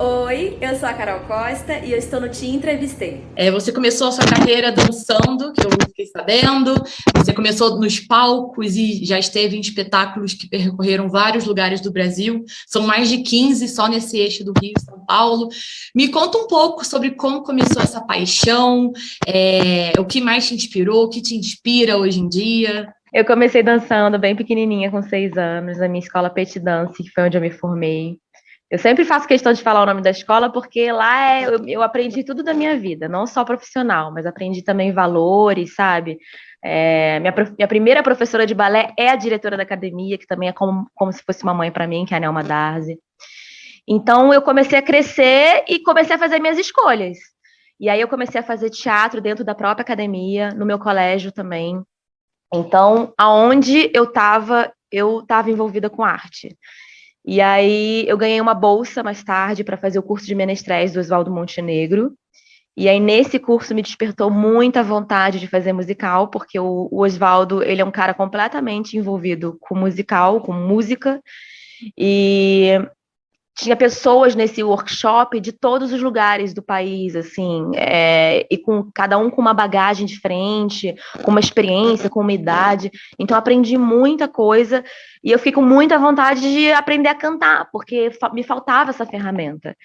Oi, eu sou a Carol Costa e eu estou no Te Entrevistei. Você começou a sua carreira dançando, que eu fiquei sabendo. Você começou nos palcos e já esteve em espetáculos que percorreram vários lugares do Brasil. São mais de 15 só nesse eixo do Rio e São Paulo. Me conta um pouco sobre como começou essa paixão, o que mais te inspirou, o que te inspira hoje em dia. Eu comecei dançando bem pequenininha, com 6 anos, na minha escola Petit Dance, que foi onde eu me formei. Eu sempre faço questão de falar o nome da escola, porque lá eu aprendi tudo da minha vida, não só profissional, mas aprendi também valores, sabe? Minha primeira professora de balé é a diretora da academia, que também é como se fosse uma mãe para mim, que é a Nelma Darzi. Então eu comecei a crescer e comecei a fazer minhas escolhas. E aí eu comecei a fazer teatro dentro da própria academia, no meu colégio também. Então, aonde eu estava envolvida com arte. E aí eu ganhei uma bolsa mais tarde para fazer o curso de menestréis do Oswaldo Montenegro. E aí nesse curso me despertou muita vontade de fazer musical, porque o Oswaldo, ele é um cara completamente envolvido com musical, com música, e tinha pessoas nesse workshop de todos os lugares do país, assim, e com cada um com uma bagagem diferente, com uma experiência, com uma idade. Então, aprendi muita coisa e eu fico com muita vontade de aprender a cantar, porque me faltava essa ferramenta.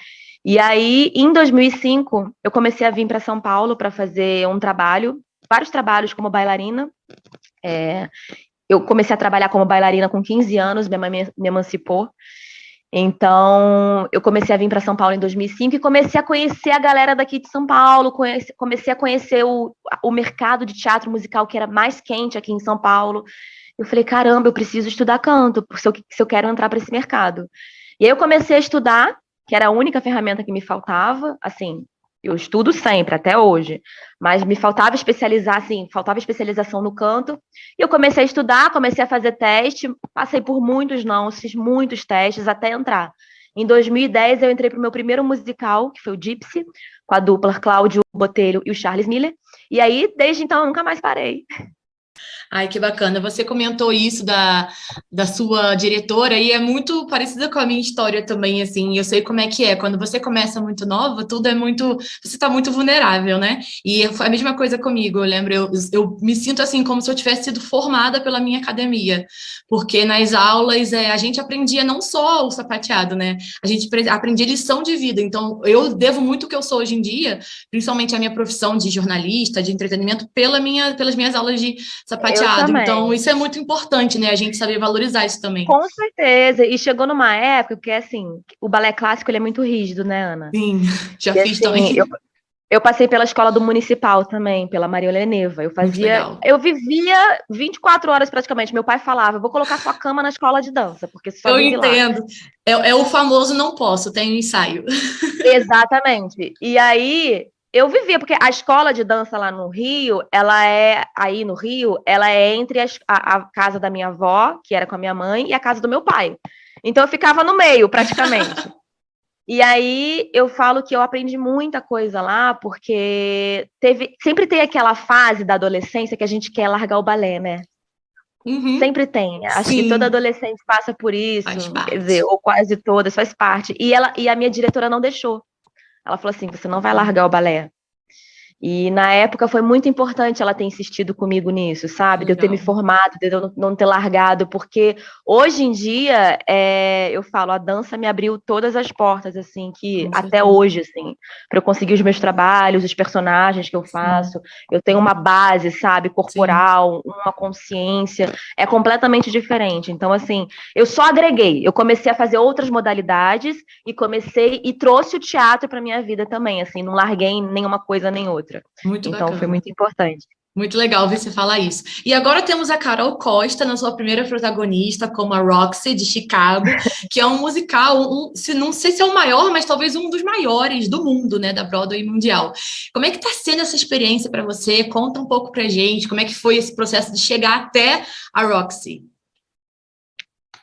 E aí, em 2005, eu comecei a vir para São Paulo para fazer um trabalho, vários trabalhos como bailarina. Eu comecei a trabalhar como bailarina com 15 anos, minha mãe me emancipou. Então, eu comecei a vir para São Paulo em 2005 e comecei a conhecer a galera daqui de São Paulo, comecei a conhecer o mercado de teatro musical que era mais quente aqui em São Paulo. Eu falei, caramba, eu preciso estudar canto, se eu quero entrar para esse mercado. E aí eu comecei a estudar, que era a única ferramenta que me faltava, assim, eu estudo sempre, até hoje, mas me faltava especializar, assim, faltava especialização no canto. E eu comecei a estudar, comecei a fazer teste, passei por muitos não, fiz muitos testes até entrar. Em 2010, eu entrei para o meu primeiro musical, que foi o Gypsy, com a dupla Cláudio Botelho e o Charles Miller. E aí, desde então, eu nunca mais parei. Ai, que bacana. Você comentou isso da sua diretora e é muito parecida com a minha história também, assim. Eu sei como é que é. Quando você começa muito nova, tudo é muito... Você está muito vulnerável, né? E foi a mesma coisa comigo. Eu lembro, eu me sinto assim como se eu tivesse sido formada pela minha academia. Porque nas aulas a gente aprendia não só o sapateado, né? A gente aprendia lição de vida. Então, eu devo muito o que eu sou hoje em dia, principalmente a minha profissão de jornalista, de entretenimento, pelas minhas aulas de Eu sapateado. Então, também. isso é muito importante, né? A gente saber valorizar isso também. Com certeza. E chegou numa época, porque assim, o balé clássico ele é muito rígido, né, Ana? Sim, já E fiz assim, também. eu passei pela escola do Municipal também, pela Maria Helena. Muito legal. Eu vivia 24 horas praticamente. Meu pai falava, vou colocar sua cama na escola de dança, porque você só Eu vive lá. entendo. É o famoso não posso, tenho ensaio. Exatamente. E aí eu vivia, porque a escola de dança lá no Rio, aí no Rio, ela é entre a casa da minha avó, que era com a minha mãe, e a casa do meu pai. Então eu ficava no meio, praticamente. E aí eu falo que eu aprendi muita coisa lá, porque sempre tem aquela fase da adolescência que a gente quer largar o balé, né? Uhum. Sempre tem. Acho que toda Sim, adolescente passa por faz isso, quer dizer, parte. ou quase todas, faz parte. E a minha diretora não deixou. Ela falou assim: você não vai largar o balé. E na época foi muito importante ela ter insistido comigo nisso, Que sabe? De eu ter me legal. formado, de eu não ter largado, porque hoje em dia, eu falo, a dança me abriu todas as portas, assim, que Com até certeza. hoje, assim, para eu conseguir os meus trabalhos, os personagens que eu Sim, faço, eu tenho uma base, sabe, sim. corporal, uma consciência, é completamente diferente. Então, assim, eu só agreguei, eu comecei a fazer outras modalidades e comecei e trouxe o teatro para minha vida também, assim, não larguei nenhuma coisa nem outra. Muito Então foi bacana. muito importante. Muito legal ouvir você falar isso. E agora temos a Carol Costa na sua primeira protagonista, como a Roxy, de Chicago, que é um musical, se não sei se é o maior, mas talvez um dos maiores do mundo, né, da Broadway mundial. Como é que está sendo essa experiência para você? Conta um pouco pra gente, como é que foi esse processo de chegar até a Roxy?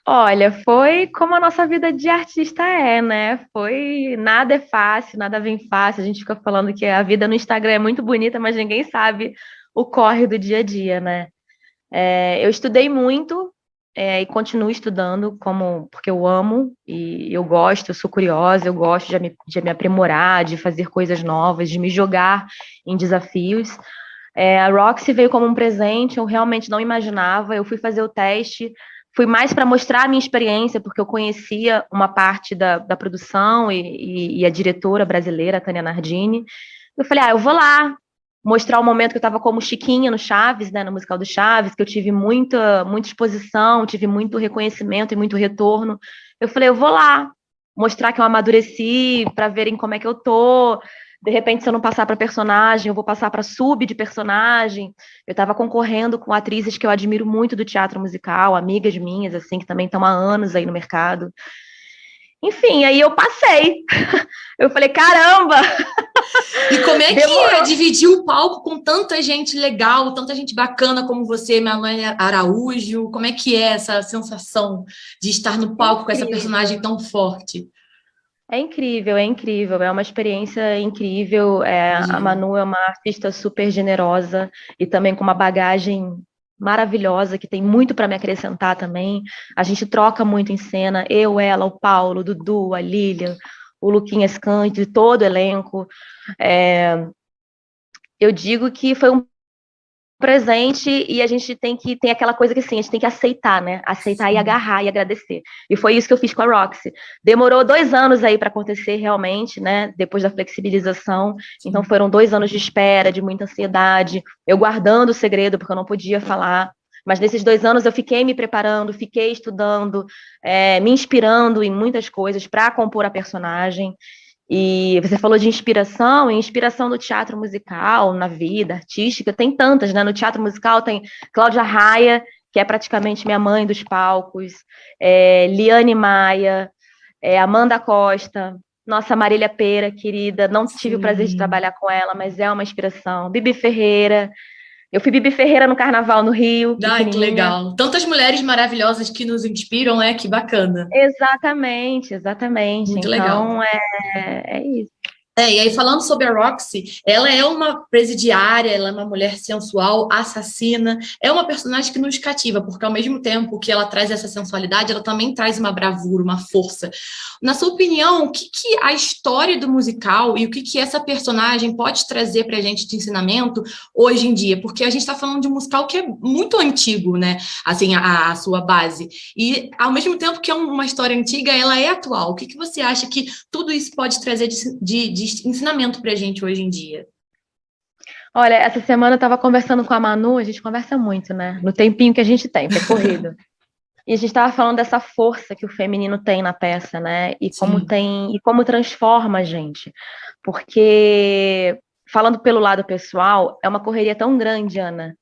Olha, foi como a nossa vida de artista é, né? Foi nada é fácil, nada vem fácil. A gente fica falando que a vida no Instagram é muito bonita, mas ninguém sabe o corre do dia a dia, né? Eu estudei muito, e continuo estudando porque eu amo e eu gosto, eu sou curiosa, eu gosto de me aprimorar, de fazer coisas novas, de me jogar em desafios. A Roxy veio como um presente, eu realmente não imaginava. Eu fui fazer o teste, fui mais para mostrar a minha experiência, porque eu conhecia uma parte da produção e a diretora brasileira, a Tânia Nardini. Eu falei, eu vou lá mostrar o momento que eu estava como Chiquinha no Chaves, né, no musical do Chaves, que eu tive muita exposição, tive muito reconhecimento e muito retorno. Eu falei, eu vou lá mostrar que eu amadureci, para verem como é que eu tô. De repente, se eu não passar para personagem, eu vou passar para sub de personagem. Eu estava concorrendo com atrizes que eu admiro muito do teatro musical, amigas minhas, assim, que também estão há anos aí no mercado. Enfim, aí eu passei. Eu falei, caramba! E como é que Demorou. é dividir o palco com tanta gente legal, tanta gente bacana como você, Manuela Araújo? Como é que é essa sensação de estar no palco com essa personagem tão forte? É incrível, é incrível, é uma experiência incrível. A Imagino. Manu é uma artista super generosa e também com uma bagagem maravilhosa, que tem muito para me acrescentar também. A gente troca muito em cena, eu, ela, o Paulo, o Dudu, a Lilian, o Luquinhas Cândido, todo o elenco. É, eu digo que foi um presente e a gente tem aquela coisa que assim, a gente tem que aceitar, né? Aceitar e agarrar e agradecer. E foi isso que eu fiz com a Roxy. Demorou 2 anos aí para acontecer realmente, né? Depois da flexibilização. Então foram 2 anos de espera, de muita ansiedade, eu guardando o segredo porque eu não podia falar. Mas nesses 2 anos eu fiquei me preparando, fiquei estudando, me inspirando em muitas coisas para compor a personagem. E você falou de inspiração, e inspiração do teatro musical, na vida artística, tem tantas, né? No teatro musical tem Cláudia Raia, que é praticamente minha mãe dos palcos, Liane Maia, Amanda Costa, nossa Marília Pêra, querida, não tive o prazer de Sim. trabalhar com ela, mas é uma inspiração. Bibi Ferreira, eu fui Bibi Ferreira no Carnaval no Rio, Ai, que pequenininha. legal. Tantas mulheres maravilhosas que nos inspiram, né? Que bacana. Exatamente, exatamente. Muito legal. Então, é isso. E aí falando sobre a Roxy, ela é uma presidiária, ela é uma mulher sensual, assassina, é uma personagem que nos cativa, porque ao mesmo tempo que ela traz essa sensualidade, ela também traz uma bravura, uma força. Na sua opinião, o que a história do musical e o que essa personagem pode trazer para a gente de ensinamento hoje em dia? Porque a gente está falando de um musical que é muito antigo, né? Assim, a sua base. E ao mesmo tempo que é uma história antiga, ela é atual. O que você acha que tudo isso pode trazer de ensinamento para a gente hoje em dia? Olha, essa semana eu estava conversando com a Manu, a gente conversa muito, né? No tempinho que a gente tem, que é corrido. E a gente estava falando dessa força que o feminino tem na peça, né? Sim. E como transforma a gente. Porque, falando pelo lado pessoal, é uma correria tão grande, Ana.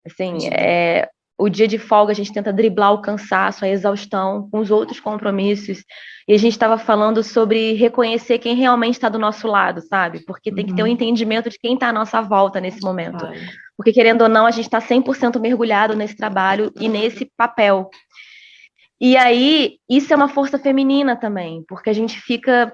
Assim, Imagino. o dia de folga a gente tenta driblar o cansaço, a exaustão com os outros compromissos. E a gente estava falando sobre reconhecer quem realmente está do nosso lado, sabe? Porque tem que ter um Uhum. entendimento de quem está à nossa volta nesse momento. Claro. Porque, querendo ou não, a gente está 100% mergulhado nesse trabalho e nesse papel. E aí, isso é uma força feminina também, porque a gente fica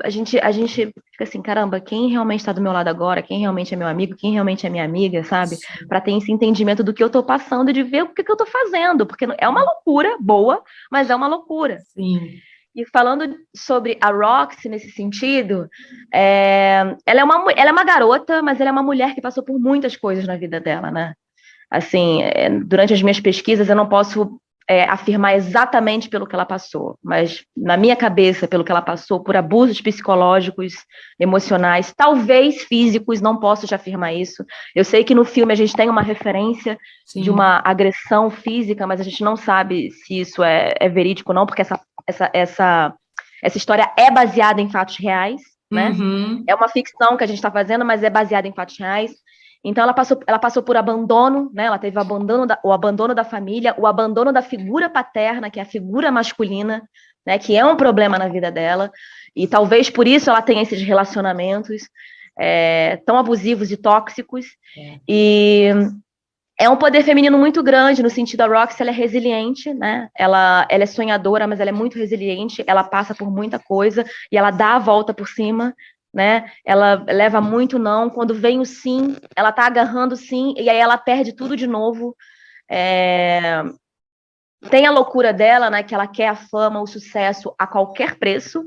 assim, caramba, quem realmente está do meu lado agora, quem realmente é meu amigo, quem realmente é minha amiga, sabe? Sim. Para ter esse entendimento do que eu estou passando e de ver o que eu estou fazendo, porque é uma loucura boa, mas é uma loucura. Sim. E falando sobre a Roxy nesse sentido, ela é uma garota, mas ela é uma mulher que passou por muitas coisas na vida dela, né? Assim, durante as minhas pesquisas, eu não posso afirmar exatamente pelo que ela passou, mas na minha cabeça, pelo que ela passou, por abusos psicológicos, emocionais, talvez físicos, não posso te afirmar isso. Eu sei que no filme a gente tem uma referência de Sim. uma agressão física, mas a gente não sabe se isso é verídico ou não, porque essa história é baseada em fatos reais, né? Uhum. É uma ficção que a gente está fazendo, mas é baseada em fatos reais. Então ela passou por abandono, né? Ela teve o abandono da família, o abandono da figura paterna, que é a figura masculina, né? Que é um problema na vida dela. E talvez por isso ela tenha esses relacionamentos tão abusivos e tóxicos. E é um poder feminino muito grande, no sentido, a Roxy, ela é resiliente, né? Ela é sonhadora, mas ela é muito resiliente, ela passa por muita coisa e ela dá a volta por cima, né? Ela leva muito não, quando vem o sim, ela tá agarrando o sim, e aí ela perde tudo de novo. É... tem a loucura dela, né, que ela quer a fama, o sucesso a qualquer preço.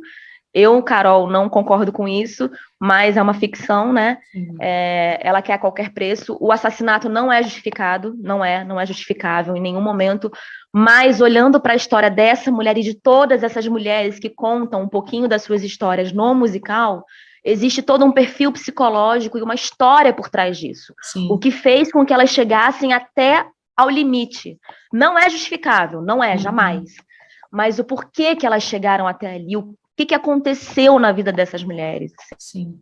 Eu, Carol, não concordo com isso, mas é uma ficção, né? Ela quer a qualquer preço. O assassinato não é justificado, não é justificável em nenhum momento. Mas olhando para a história dessa mulher e de todas essas mulheres que contam um pouquinho das suas histórias no musical, existe todo um perfil psicológico e uma história por trás disso. Sim. O que fez com que elas chegassem até ao limite. Não é justificável, não é, jamais. Mas o porquê que elas chegaram até ali, o que aconteceu na vida dessas mulheres. Sim,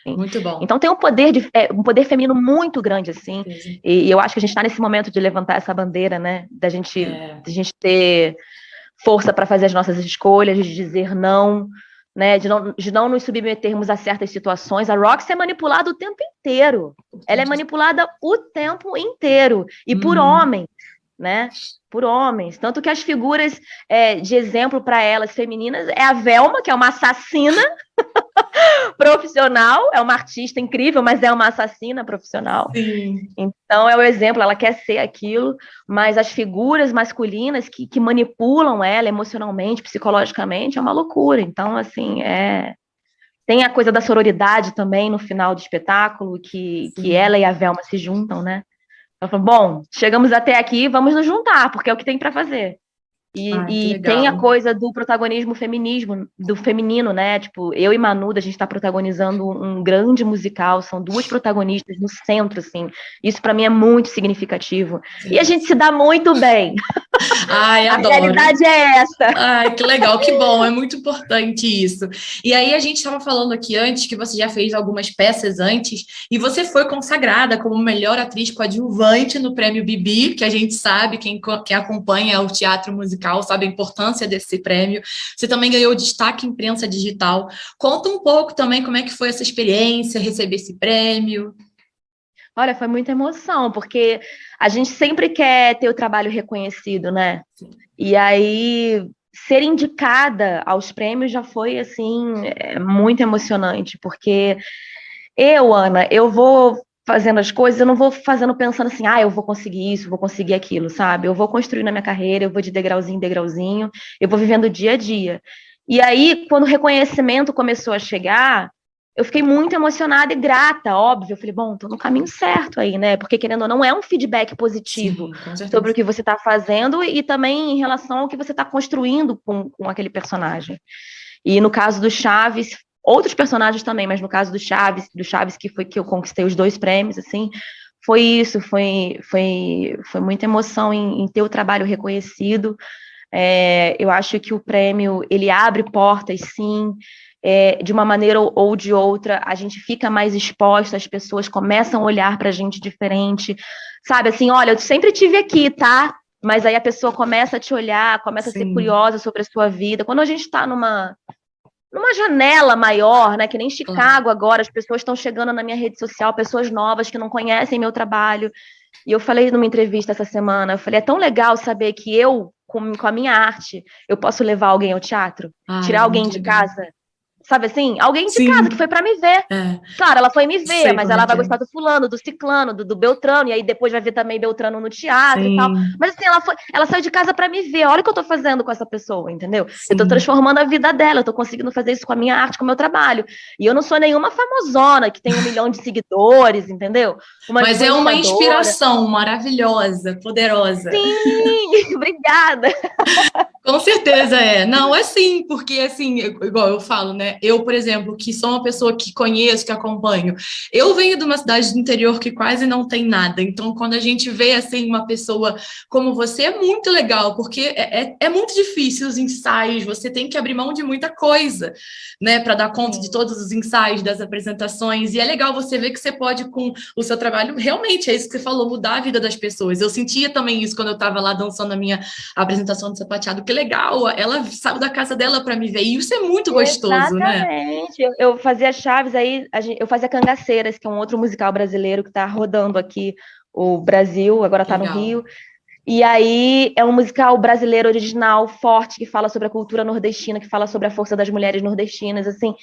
muito bom. Então tem um poder feminino muito grande, assim, e eu acho que a gente está nesse momento de levantar essa bandeira, né, da gente ter força para fazer as nossas escolhas, de dizer não, né, de não nos submetermos a certas situações. A Roxy é manipulada o tempo inteiro, ela é manipulada o tempo inteiro, e por homens, né, por homens, tanto que as figuras de exemplo para elas, femininas, é a Velma, que é uma assassina profissional, é uma artista incrível, mas é uma assassina profissional. Sim. Então é o exemplo, ela quer ser aquilo, mas as figuras masculinas que manipulam ela emocionalmente, psicologicamente, é uma loucura. Então, assim, tem a coisa da sororidade também no final do espetáculo, que ela e a Velma se juntam, né? Ela falou, bom, chegamos até aqui, vamos nos juntar, porque é o que tem para fazer. E tem a coisa do protagonismo do feminino, né? Tipo, eu e Manu, a gente tá protagonizando um grande musical, são duas protagonistas no centro, assim. Isso para mim é muito significativo. Sim. E a gente se dá muito bem. Ai, adoro. A realidade é essa. Ai, que legal, que bom, é muito importante isso. E aí a gente estava falando aqui antes que você já fez algumas peças antes e você foi consagrada como melhor atriz coadjuvante no Prêmio Bibi, que a gente sabe, quem acompanha o teatro musical sabe a importância desse prêmio. Você também ganhou destaque em imprensa digital. Conta um pouco também como é que foi essa experiência, receber esse prêmio. Olha, foi muita emoção, porque a gente sempre quer ter o trabalho reconhecido, né? Sim. E aí, ser indicada aos prêmios já foi, assim, muito emocionante, porque Ana, eu vou fazendo as coisas, eu não vou fazendo pensando assim, eu vou conseguir isso, vou conseguir aquilo, sabe? Eu vou construindo a minha carreira, eu vou de degrauzinho em degrauzinho, eu vou vivendo dia a dia. E aí, quando o reconhecimento começou a chegar, eu fiquei muito emocionada e grata, óbvio. Eu falei, bom, tô no caminho certo aí, né? Porque, querendo ou não, é um feedback positivo. Sim, sobre o que você tá fazendo e também em relação ao que você tá construindo com aquele personagem. E no caso do Chaves, outros personagens também, mas no caso do Chaves que foi que eu conquistei os 2 prêmios, assim, foi isso, foi muita emoção em ter o trabalho reconhecido. Eu acho que o prêmio, ele abre portas, sim, de uma maneira ou de outra, a gente fica mais exposta, as pessoas começam a olhar pra gente diferente, sabe, assim, olha, eu sempre tive aqui, tá? Mas aí a pessoa começa a te olhar, começa a ser curiosa sobre a sua vida. Quando a gente tá numa janela maior, né, que nem Chicago agora, as pessoas estão chegando na minha rede social, pessoas novas que não conhecem meu trabalho, e eu falei numa entrevista essa semana, eu falei, é tão legal saber que eu, com a minha arte, eu posso levar alguém ao teatro, tirar alguém de casa, sabe assim? Alguém de casa que foi pra me ver. Claro, ela foi me ver, mas ela vai gostar do fulano, do ciclano, do Beltrano, e aí depois vai ver também Beltrano no teatro e tal. Mas assim, ela saiu de casa pra me ver. Olha o que eu tô fazendo com essa pessoa, entendeu? Eu tô transformando a vida dela, eu tô conseguindo fazer isso com a minha arte, com o meu trabalho. E eu não sou nenhuma famosona que tem 1 milhão de seguidores, entendeu? Mas é uma inspiração maravilhosa, poderosa. Sim, obrigada. Com certeza Não, é sim, porque assim, igual eu falo, né? Eu, por exemplo, que sou uma pessoa que conheço, que acompanho, eu venho de uma cidade do interior que quase não tem nada. Então, quando a gente vê assim uma pessoa como você, é muito legal, porque é muito difícil os ensaios, você tem que abrir mão de muita coisa, né? Para dar conta de todos os ensaios, das apresentações. E é legal você ver que você pode, com o seu trabalho, realmente, é isso que você falou, mudar a vida das pessoas. Eu sentia também isso quando eu estava lá dançando a minha apresentação do Sapateado. Que legal, ela saiu da casa dela para me ver, e isso é muito gostoso, Exatamente. Né? Eu fazia Chaves, aí eu fazia Cangaceiras, que é um outro musical brasileiro que está rodando aqui o Brasil, agora está no Rio, e aí é um musical brasileiro original, forte, que fala sobre a cultura nordestina, que fala sobre a força das mulheres nordestinas, assim,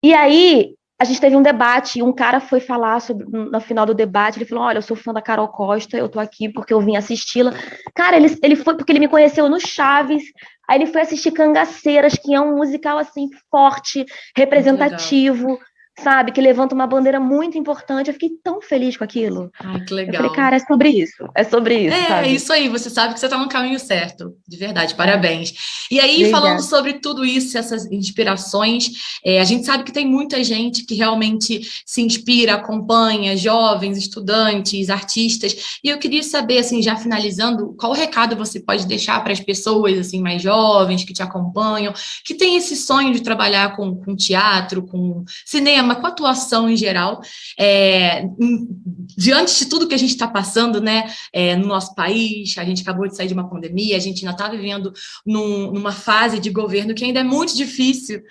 e aí a gente teve um debate, e um cara foi falar sobre, no final do debate, ele falou, olha, eu sou fã da Carol Costa, eu tô aqui porque eu vim assisti-la. Cara, ele foi porque ele me conheceu no Chaves, aí ele foi assistir Cangaceiras, que é um musical, assim, forte, representativo, sabe, que levanta uma bandeira muito importante. Eu fiquei tão feliz com aquilo. Ai, que legal. Eu falei, cara, é sobre isso, sabe? É isso aí, você sabe que você tá no caminho certo, de verdade, parabéns. E aí, Obrigada. falando sobre tudo isso, essas inspirações, a gente sabe que tem muita gente que realmente se inspira, acompanha, jovens, estudantes, artistas, e eu queria saber, assim, já finalizando, qual recado você pode deixar para as pessoas, assim, mais jovens, que te acompanham, que têm esse sonho de trabalhar com teatro, com cinema, com atuação em geral, diante de tudo que a gente está passando, né, no nosso país, a gente acabou de sair de uma pandemia, a gente ainda está vivendo numa fase de governo que ainda é muito difícil,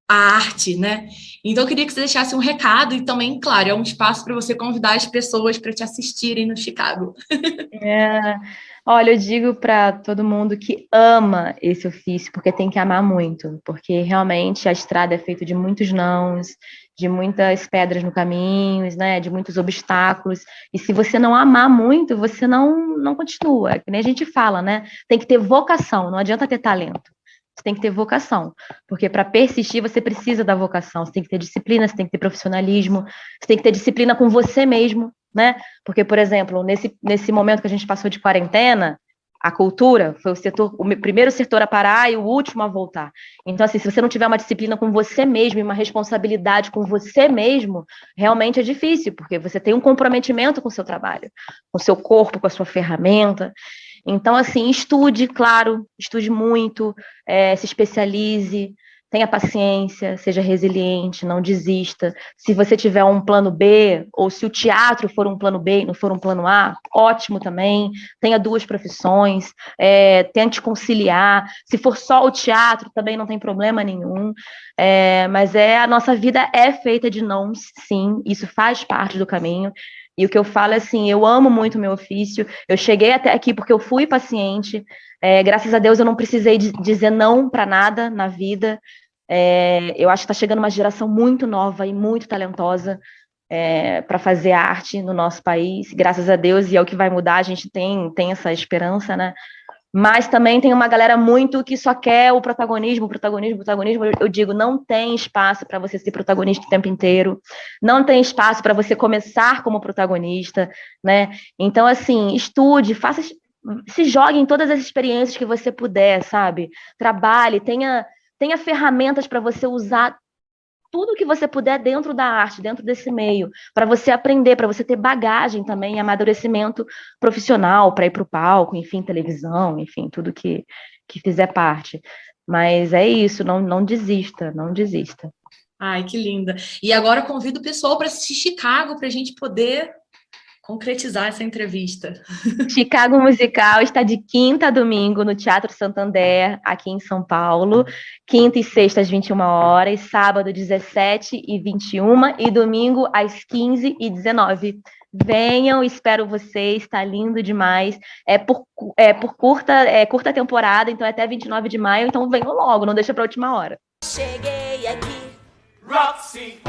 a arte, né? Então, eu queria que você deixasse um recado e também, claro, é um espaço para você convidar as pessoas para te assistirem no Chicago. Olha, eu digo para todo mundo que ama esse ofício, porque tem que amar muito, porque realmente a estrada é feita de muitos nãos, de muitas pedras no caminho, né, de muitos obstáculos, e se você não amar muito, você não continua, é que nem a gente fala, né, tem que ter vocação, não adianta ter talento, você tem que ter vocação, porque para persistir você precisa da vocação, você tem que ter disciplina, você tem que ter profissionalismo, você tem que ter disciplina com você mesmo, né? Porque, por exemplo, nesse momento que a gente passou de quarentena, a cultura foi o primeiro setor a parar e o último a voltar. Então, assim, se você não tiver uma disciplina com você mesmo e uma responsabilidade com você mesmo, realmente é difícil, porque você tem um comprometimento com o seu trabalho, com o seu corpo, com a sua ferramenta. Então, assim, estude, claro, estude muito, se especialize, tenha paciência, seja resiliente, não desista. Se você tiver um plano B, ou se o teatro for um plano B e não for um plano A, ótimo também. Tenha 2 profissões, tente conciliar. Se for só o teatro, também não tem problema nenhum. Mas a nossa vida é feita de nãos, sim, isso faz parte do caminho. E o que eu falo é assim, eu amo muito o meu ofício, eu cheguei até aqui porque eu fui paciente, graças a Deus eu não precisei dizer não para nada na vida. Eu acho que está chegando uma geração muito nova e muito talentosa para fazer arte no nosso país, graças a Deus, e é o que vai mudar, a gente tem essa esperança, né? Mas também tem uma galera muito que só quer o protagonismo. Eu digo, não tem espaço para você ser protagonista o tempo inteiro, não tem espaço para você começar como protagonista, né? Então, assim, estude, se jogue em todas as experiências que você puder, sabe? Trabalhe, tenha ferramentas para você usar tudo que você puder dentro da arte, dentro desse meio, para você aprender, para você ter bagagem também, amadurecimento profissional, para ir para o palco, enfim, televisão, enfim, tudo que fizer parte. Mas é isso, não desista, não desista. Ai, que linda. E agora eu convido o pessoal para assistir Chicago, para a gente poder concretizar essa entrevista. Chicago Musical está de quinta a domingo no Teatro Santander, aqui em São Paulo. Quinta e sexta às 21 horas, sábado 17 e 21 e domingo às 15 e 19. Venham, espero vocês, está lindo demais. É por curta temporada, então é até 29 de maio, então venham logo, não deixa para a última hora. Cheguei aqui, Roxy.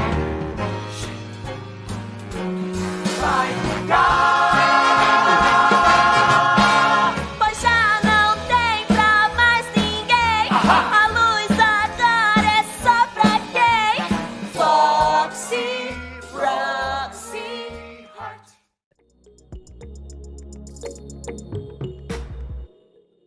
Vai ficar, pois já não tem pra mais ninguém.